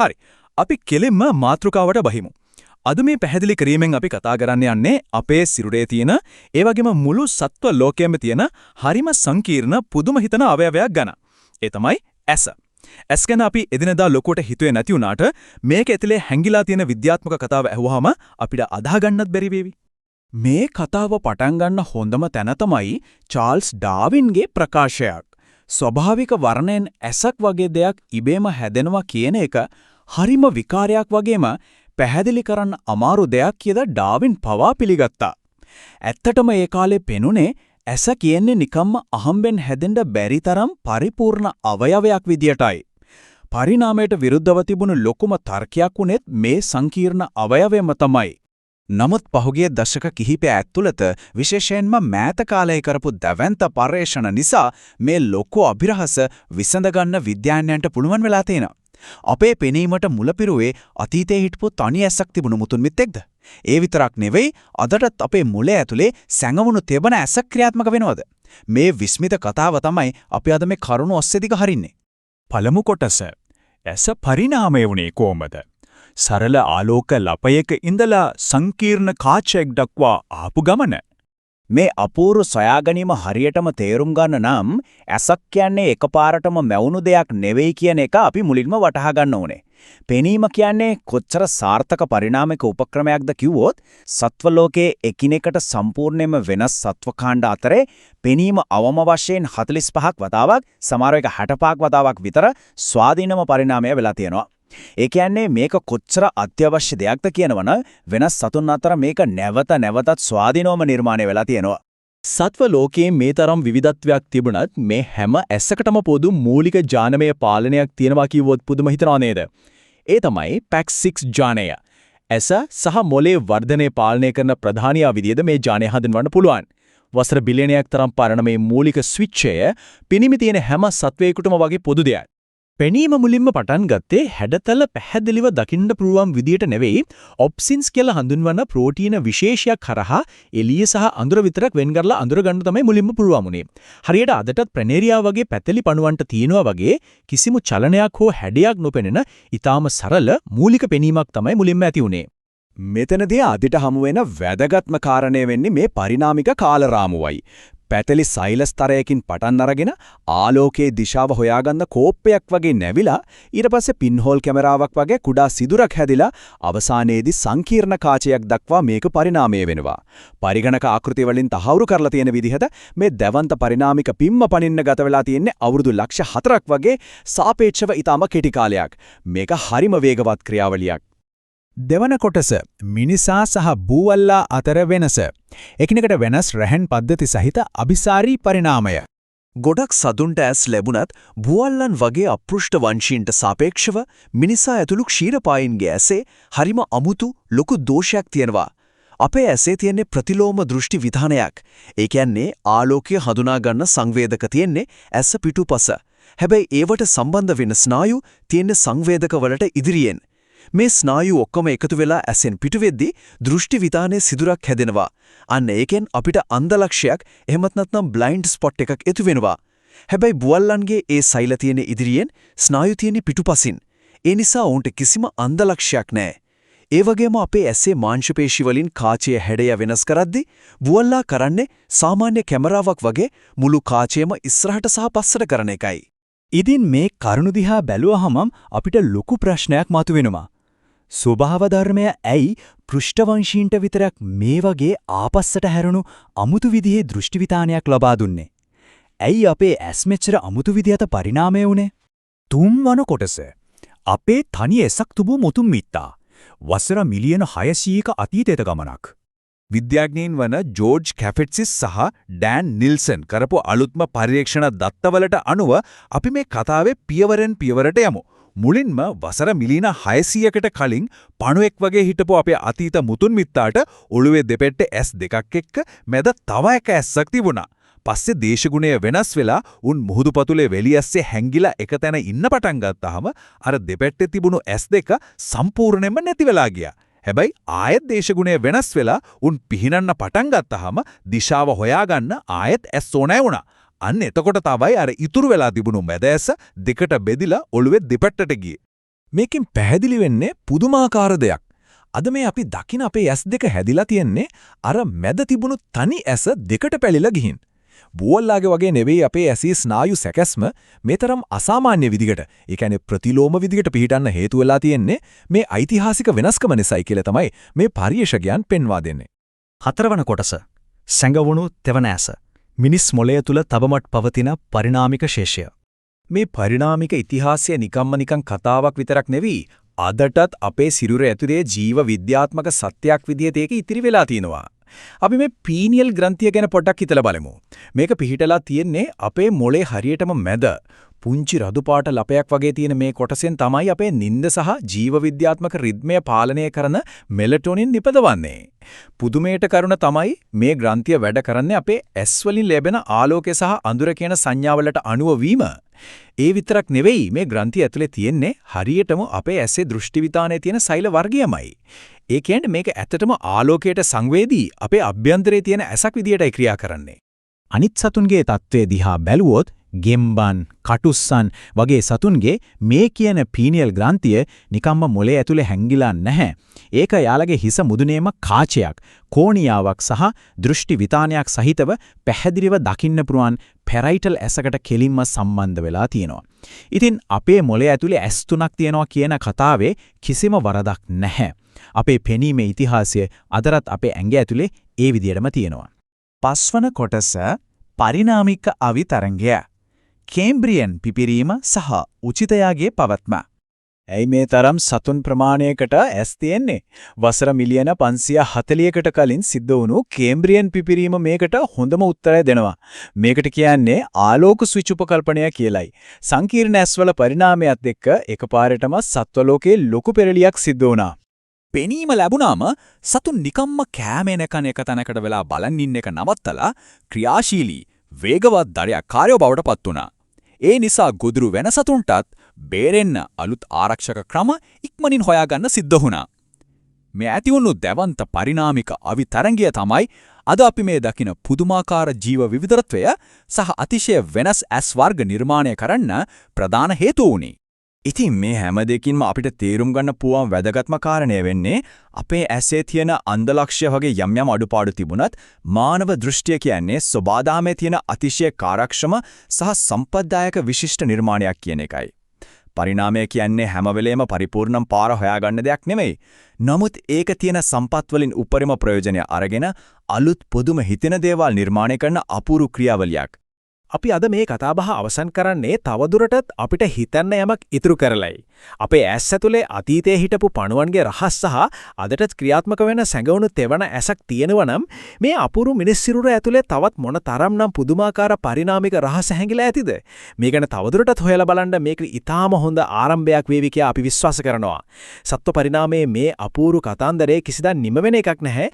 හරි. අපි කෙලින්ම මාතෘකාවට බහිමු. අද මේ පැහැදිලි කිරීමෙන් අපි කතා කරන්න යන්නේ අපේ සිරුරේ තියෙන ඒ වගේම මුළු සත්ව ලෝකයේම තියෙන හරිම සංකීර්ණ පුදුම හිතන අවයවයක් ගැන. ඒ තමයි ඇස. ඇස් ගැන අපි එදිනදා ලොකුවට හිතුවේ නැති වුණාට මේක ඇතුලේ හැංගිලා තියෙන විද්‍යාත්මක කතාව ඇහුවාම අපිට අදාහ ගන්නත් බැරි වේවි. මේ කතාව පටන් ගන්න හොඳම තැන තමයි චාල්ස් ඩාවින්ගේ ප්‍රකාශයක්. ස්වභාවික වර්ණයෙන් ඇසක් වගේ දෙයක් ඉබේම හැදෙනවා කියන එක හරිම විකාරයක් වගේම පැහැදිලි කරන්න අමාරු දෙයක් කියලා ඩාවින් පවා පිළිගත්තා. ඇත්තටම ඒ කාලේ පෙනුනේ ඇස කියන්නේ නිකම්ම අහම්බෙන් හැදෙන්න බැරි තරම් පරිපූර්ණ අවයවයක් විදියටයි. පරිණාමයට විරුද්ධව තිබුණු ලොකුම තර්කයක් උනේත් මේ සංකීර්ණ අවයවයම තමයි. නමුත් පහුගිය දශක කිහිපය ඇතුළත විශේෂයෙන්ම මෑත කාලයේ කරපු දැවැන්ත පර්යේෂණ නිසා මේ ලොකු අභිරහස විසඳ ගන්න විද්‍යාඥයන්ට පුළුවන් වෙලා තියෙනවා. අපේ පෙනීමට මුලපිරුවේ අතීතයේ හිටපු තනි ඇසක් තිබුණු මුතුන් මිත්තෙක්ද? ඒ විතරක් නෙවෙයි අදටත් අපේ මුලේ ඇතුලේ සැඟවුණු තෙබන ඇසක් ක්‍රියාත්මක වෙනවද? මේ විස්මිත කතාව තමයි අපි අද මේ කරුණු ඔස්සේ දිග හරින්නේ. පළමු කොටස. ඇස පරිණාමය වුණේ කොහොමද? සරල ආලෝක ලපයක ඉඳලා සංකීර්ණ කාචයක් දක්වා ආපු ගමන. මේ අපූර්ව සොයාගැනීම හරියටම තේරුම් ගන්න නම් ඇසක් කියන්නේ එකපාරටම මැවුණු දෙයක් නෙවෙයි කියන එක අපි මුලින්ම වටහා ගන්න ඕනේ. පෙනීම කියන්නේ කොච්චර සාර්ථක පරිණාමික උපක්‍රමයක්ද කිව්වොත් සත්ව ලෝකයේ එකිනෙකට සම්පූර්ණයෙන්ම වෙනස් සත්ව කාණ්ඩ අතරේ පෙනීම අවම වශයෙන් 45ක් වතාවක් සමහර එක 65ක් වතාවක් විතර ස්වාධීනම පරිණාමය වෙලා තියෙනවා. ඒ කියන්නේ මේක කොච්චර අත්‍යවශ්‍ය දෙයක්ද කියනවන වෙනස් සතුන් අතර මේක නැවතත් ස්වාධීනවම නිර්මාණය වෙලා තියෙනවා. සත්ව ලෝකයේ මේ තරම් විවිධත්වයක් තිබුණත් මේ හැම ඇසකටම පොදු මූලික ජානමය පාලනයක් තියෙනවා කිව්වොත් පුදුම හිතනවා නේද? ඒ තමයි PAX6 ජානය. ඇස සහ මොලේ වර්ධනය පාලනය කරන ප්‍රධානියා විදිහට මේ ජානය හඳුන්වන්න පුළුවන්. වසර බිලියනයක් තරම් පරණ මේ මූලික ස්විච්චය පිනිමි තියෙන හැම සත්වයකටම වගේ පොදු දෙයක්. පෙනීම මුලින්ම පටන් ගත්තේ හැඩතල පැහැදිලිව දකින්න පුළුවන් විදියට නෙවෙයි ඔප්සින්ස් කියලා හඳුන්වන ප්‍රෝටීන විශේෂයක් කරහා එළිය සහ අඳුර විතරක් වෙන් කරලා අඳුර ගන්න තමයි මුලින්ම පුළුවන් වුනේ. හරියට අදටත් ප්‍රනේරියා වගේ පැතලි පණුවන්ට තියෙනවා වගේ කිසිම චලනයක් හෝ හැඩයක් නොපෙනෙන ඊටාම සරල මූලික පෙනීමක් තමයි මුලින්ම ඇති වුනේ. මෙතනදී අදිට හමු වෙන වැදගත්ම කාරණය වෙන්නේ මේ පරිණාමික කාලරාමුවයි. පැතලි සෛලස්තරයකින් පටන් අරගෙන ආලෝකයේ දිශාව හොයාගන්න කෝප්පයක් වගේ නැවිලා ඊට පස්සේ පින්හෝල් කැමරාවක් වගේ කුඩා සිදුරක් හැදිලා අවසානයේදී සංකීර්ණ කාචයක් දක්වා මේක පරිණාමය වෙනවා. පරිගණක ආකෘති වලින් තහවුරු කරලා තියෙන විදිහට මේ දැවන්ත පරිණාමික පිම්ම පනින්න ගත වෙලා තියෙන්නේ අවුරුදු ලක්ෂ 4ක් වගේ සාපේක්ෂව ඊටම කෙටි කාලයක්. මේක හරිම වේගවත් ක්‍රියාවලියක්. දෙවන කොටස මිනිසා සහ බූවල්ලා අතර වෙනස. එකිනෙකට වෙනස් රැහෙන් පද්ධති සහිත අபிසාරී පරිණාමය. ගොඩක් සතුන්ට ඇස් ලැබුණත් බූවල්ලන් වගේ අපෘෂ්ඨ වංශීන්ට සාපේක්ෂව මිනිසා ඇතුළු ක්ෂීරපායින්ගේ ඇසේ හරිම අමුතු ලොකු දෝෂයක් තියෙනවා. අපේ ඇසේ තියෙන්නේ ප්‍රතිලෝම දෘෂ්ටි විධානයක්. ඒ කියන්නේ ආලෝකය හඳුනා ගන්න සංවේදක තියෙන්නේ ඇස පිටුපස. හැබැයි ඒවට සම්බන්ධ වෙන ස්නායු තියෙන්නේ සංවේදක වලට ඉදිරියෙන්. මේ ස්නායු ඔක්කොම එකතු වෙලා ඇසෙන් පිටුවෙද්දී දෘෂ්ටි විතානයේ සිදුරක් හැදෙනවා. අන්න ඒකෙන් අපිට අන්ධ ලක්ෂයක් එහෙමත් නැත්නම් බ්ලයින්ඩ් ස්පොට් එකක් එතු වෙනවා. හැබැයි බුවල්ලන්ගේ ඒ සෛල තියෙන ඉදිරියෙන් ස්නායු තියෙන පිටුපසින්. ඒ නිසා උන්ට කිසිම අන්ධ ලක්ෂයක් නැහැ. ඒ වගේම අපේ ඇසේ මාංශ පේශි වලින් කාචයේ හැඩය වෙනස් කරද්දී බුවල්ලා කරන්නේ සාමාන්‍ය කැමරාවක් වගේ මුළු කාචයම ඉස්සරහට සහ පස්සට කරන එකයි. ඉතින් මේ කරුණු දිහා බැලුවහම අපිට ලොකු ප්‍රශ්නයක් මතුවෙනවා. ස්වභාව ධර්මය ඇයි පෘෂ්ඨවංශීන්ට විතරක් මේ වගේ ආපස්සට හැරුණු අමුතු විදිහේ දෘෂ්ටි විතානයක් ලබා දුන්නේ? ඇයි අපේ ඇස් මෙච්චර අමුතු විදිහට පරිණාමය වුනේ? තුන්වන කොටස. අපේ තනි ඇසක් තුබු මුතුන් මිත්තා. වසර මිලියන 600ක අතීතයට ගමනක්. විද්‍යාඥයින් වන ජෝර්ජ් කැෆෙට්සිස් සහ ඩෑන් නිල්සන් කරපු අලුත්ම පරීක්ෂණ දත්තවලට අනුව අපි මේ කතාවේ පියවරෙන් පියවරට යමු. මුලින්ම වසර මිලියන 600කට කලින් පණුවෙක් වගේ හිටපු අපේ අතීත මුතුන් මිත්තාට ඔළුවේ දෙපැත්තේ ඇස් දෙකක් එක්ක මැද තව එක ඇස්සක් තිබුණා. පස්සේ දේශගුණය වෙනස් වෙලා උන් මුහුදු පතුලේ වැලි ඇස්සේ හැංගිලා එක තැන ඉන්න පටන් ගත්තාම අර දෙපැත්තේ තිබුණු ඇස් දෙක සම්පූර්ණයෙන්ම නැති වෙලා ගියා. හැබැයි ආයෙත් දේශගුණය වෙනස් වෙලා උන් පිහිනන්න පටන් ගත්තාම දිශාව හොයාගන්න ආයෙත් ඇස් ඕනෑ වුණා. අන්න එතකොට තමයි අර ඉතුරු වෙලා තිබුණු මැද ඇස දෙකට බෙදිලා ඔළුවේ දෙපැත්තට ගියේ. මේකෙන් පැහැදිලි වෙන්නේ පුදුමාකාර දෙයක්. අද මේ අපි දකින අපේ ඇස් දෙක හැදිලා තියෙන්නේ අර මැද තිබුණු තනි ඇස දෙකට පැලිලා ගිහින්. බුවල්ලාගේ වගේ නෙවෙයි අපේ ඇසී ස්නායු සැකැස්ම මේතරම් අසාමාන්‍ය විදිහට, ඒ කියන්නේ ප්‍රතිලෝම විදිහට පිහිටන්න හේතු වෙලා තියෙන්නේ මේ ඓතිහාසික වෙනස්කම නිසායි කියලා තමයි මේ පරිශකයන් පෙන්වා දෙන්නේ. හතරවන කොටස සැඟවුණු තෙවන ඇස. මිනිස් මොළය තුල තවමත් පවතින පරිණාමික ශේෂය. මේ පරිණාමික ඉතිහාසය නිකන් කතාවක් විතරක් නෙවෙයි, අදටත් අපේ සිරුර ඇතුලේ ජීව විද්‍යාත්මක සත්‍යයක් විදිහට ඒක ඉතිරි වෙලා තියෙනවා. අපි මේ පීනියල් ග්‍රන්ථිය ගැන පොඩ්ඩක් හිතලා බලමු. මේක පිහිටලා තියෙන්නේ අපේ මොළේ හරියටම මැද. පුංචි රතු පාට ලපයක් වගේ තියෙන මේ කොටසෙන් තමයි අපේ නිින්ද සහ ජීව විද්‍යාත්මක රිද්මය පාලනය කරන මෙලටොනින් නිපදවන්නේ. පුදුමයට කරුණ තමයි මේ ග්‍රන්ථිය වැඩ කරන්නේ අපේ ඇස් වලින් ලැබෙන ආලෝකය සහ අඳුර කියන සංඥාවලට අනුව වීම. ඒ විතරක් නෙවෙයි, මේ ග්‍රන්ථිය ඇතුලේ තියෙන්නේ හරියටම අපේ ඇසේ දෘෂ්ටි විතානයේ තියෙන සෛල වර්ගයමයි. ඒ කියන්නේ මේක ඇත්තටම ආලෝකයට සංවේදී අපේ අභ්‍යන්තරයේ තියෙන ඇසක් විදියටයි ක්‍රියා කරන්නේ. අනිත් සතුන්ගේ තත්ත්වය දිහා බැලුවොත් ගෙම්බන්, කටුස්සන් වගේ සතුන්ගේ මේ කියන පීනියල් ග්‍රන්ථිය නිකම්ම මොළේ ඇතුලේ හැංගිලා නැහැ. ඒක යාළගේ හිස මුදුනේම කාචයක්, කෝණියාවක් සහ දෘෂ්ටි විතානයක් සහිතව පැහැදිලිව දකින්න පුරුවන් පෙරයිටල් ඇසකට කෙලින්ම සම්බන්ධ වෙලා තියෙනවා. ඉතින් අපේ මොළේ ඇතුලේ ඇස් තුනක් තියෙනවා කියන කතාවේ කිසිම වරදක් නැහැ. අපේ පෙනීමේ ඉතිහාසය අදටත් අපේ ඇඟ ඇතුලේ ඒ විදිහටම තියෙනවා. පස්වන කොටස පරිණාමික අවිතරංගය. කේම්බ්‍රියන් පිපිරීම සහ උචිතයාගේ පවත්ම. ඇයි මේ තරම් සතුන් ප්‍රමාණයකට ඇස් තියෙන්නේ? වසර මිලියන 540කට කලින් සිද්ධ වුණු කේම්බ්‍රියන් පිපිරීම මේකට හොඳම උත්තරය දෙනවා. මේකට කියන්නේ ආලෝක ස්විච් උපකල්පනය කියලයි. සංකීර්ණ ඇස්වල පරිණාමයත් එක්ක එකපාරටම සත්වලෝකයේ ලොකු පෙරලියක් සිද්ධ වුණා. පෙනීම ලැබුණාම සතුන් නිකම්ම කෑමේ නැකන එක තැනකට වෙලා බලන් ඉන්න එක නවත්තලා ක්‍රියාශීලී වේගවත් දරයක් කාර්යව බවට පත් වුණා. ඒ නිසා ගොදුරු වෙන සතුන්ටත් බේරෙන්න අලුත් ආරක්ෂක ක්‍රම ඉක්මනින් හොයාගන්න සිද්ධ වුණා. මේ ඇතිවුණු දැවන්ත පරිණාමික අවිතරංගය තමයි අද අපි මේ දකින පුදුමාකාර ජීව විවිධත්වය සහ අතිශය වෙනස් ඇස් වර්ග නිර්මාණය කරන්න ප්‍රධාන හේතුව වුණේ. ඉතින් මේ හැම දෙකින්ම අපිට තේරුම් ගන්න පුළුවන් වැදගත්ම කාරණය වෙන්නේ අපේ ඇසේ තියෙන අන්ධලක්ෂ්‍ය වගේ යම් යම් අඩුපාඩු තිබුණත් මානව දෘෂ්ටිය කියන්නේ සබාදාමේ තියෙන අතිශය කාර්යක්ෂම සහ සම්පත්දායක විශිෂ්ට නිර්මාණයක් කියන එකයි. පරිණාමය කියන්නේ හැම වෙලේම පරිපූර්ණම් පාර හොයාගන්න දෙයක් නෙමෙයි. නමුත් ඒක තියෙන සම්පත් වලින් උපරිම ප්‍රයෝජනය අරගෙන අලුත් පුදුම හිතෙන දේවල් නිර්මාණය කරන අපූර්ව ක්‍රියාවලියක්. අපි අද මේ කතාබහ අවසන් කරන්නේ තවදුරටත් අපිට හිතන්න යමක් ඉතුරු කරලයි. අපේ ඇස් ඇතුලේ අතීතයේ හිටපු පණුවන්ගේ රහස් සහ අදටත් ක්‍රියාත්මක වෙන සැඟවුණු තෙවන ඇසක් තියෙනවා නම් මේ අපූර්ව මිනිස් සිරුර ඇතුලේ තවත් මොන තරම්නම් පුදුමාකාර පරිණාමික රහස හැංගිලා ඇතිද? මේ ගැන තවදුරටත් හොයලා බලන්න මේක ඉතාම හොඳ ආරම්භයක් වේවි කියලා අපි විශ්වාස කරනවා. සත්ව පරිණාමයේ මේ අපූර්ව කතාන්දරේ කිසිදා නිම වෙන එකක් නැහැ.